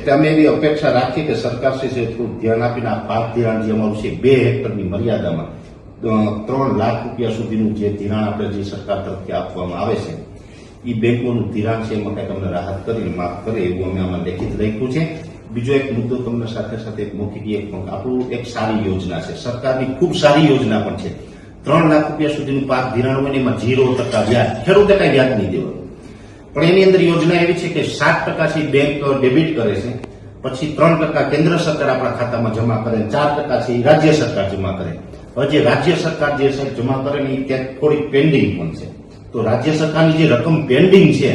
એટલે અમે એવી અપેક્ષા રાખીએ કે સરકારશ્રી થોડું ધ્યાન આપીને આ પાક ધિરાણ જે અમારું છે 2 હેક્ટરની મર્યાદામાં 3 લાખ રૂપિયા સુધીનું જે ધિરાણ આપણે જે સરકાર તરફથી આપવામાં આવે છે એ બેંકોનું ધિરાણ છે એમાં કંઈક અમને રાહત કરીને માફ કરે એવું અમે આમાં લેખિત લખ્યું છે. બીજો એક મુદ્દો તમને સાથે સાથે એક મૌખિક આપણું એક સારી યોજના છે, સરકારની ખૂબ સારી યોજના પણ છે. 3 લાખ રૂપિયા સુધીનું પાક ધિરાણ હોય ને એમાં 0% વ્યાજ, ખેડૂતે કઈ વ્યાજ નહીં દેવાનું. પણ એની અંદર યોજના એવી છે કે 7% થી બેંક ડેબિટ કરે છે, પછી 3% કેન્દ્ર સરકાર આપણા ખાતામાં જમા કરે, 4% છે રાજ્ય સરકાર જમા કરે. હવે જે રાજ્ય સરકાર જે જમા કરે ને એ ત્યાં થોડીક પેન્ડિંગ પણ છે, તો રાજ્ય સરકારની જે રકમ પેન્ડિંગ છે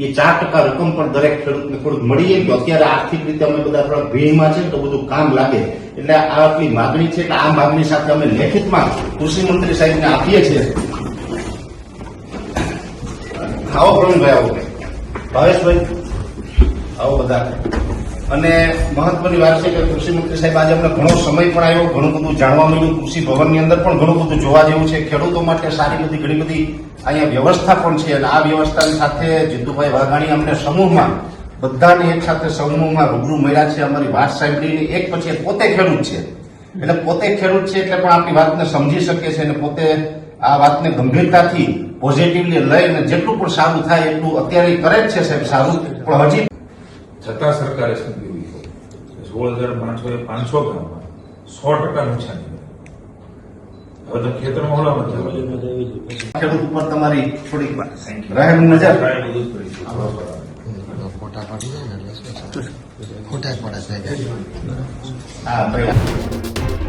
એ 4% રકમ પણ દરેક ખેડૂતને થોડુંક મળી જાય. તો અત્યારે આર્થિક રીતે અમે બધા થોડા ભીડમાં છે તો બધું કામ લાગે, એટલે આ આટલી માગણી છે. એટલે આ માગણી સાથે અમે લેખિતમાં કૃષિ મંત્રી સાહેબને આપીએ છીએ. આવો પ્રવીણભાઈ, આવો ભાવેશભાઈ, આવો બધા. અને મહત્વની વાત છે કે કૃષિ મંત્રી સાહેબ આજે અમને ઘણો સમય પણ આવ્યો, ઘણું બધું જાણવા મળ્યું. કૃષિ ભવનની અંદર પણ ઘણું બધું જોવા જેવું છે. ખેડૂતો માટે સારી બધી ઘણી બધી અહીંયા વ્યવસ્થા પણ છે. અને આ વ્યવસ્થાની સાથે જીતુભાઈ વાઘાણી અમને સમૂહમાં બધાને એક સાથે સમૂહમાં રૂબરૂ મળ્યા છે, અમારી વાત સાંભળીને. એક પછી પોતે ખેડૂત છે, એટલે પોતે ખેડૂત છે એટલે પણ આપણી વાતને સમજી શકે છે અને પોતે આ વાતને ગંભીરતાથી પોઝિટિવલી લઈને જેટલું પણ સારું થાય એટલું અત્યારે કરે જ છે સાહેબ સારું. પણ હજી છતાં સરકારે શું કર્યું, 16,500 ગામમાં 100% નુકસાન. હવે તો ખેતરમાં હોળામાં ખેડૂત ઉપર તમારી થોડીક રહેમ નજર. ફોટા પાડી જાય ને એટલે ખોટા પડે. હા ભાઈ.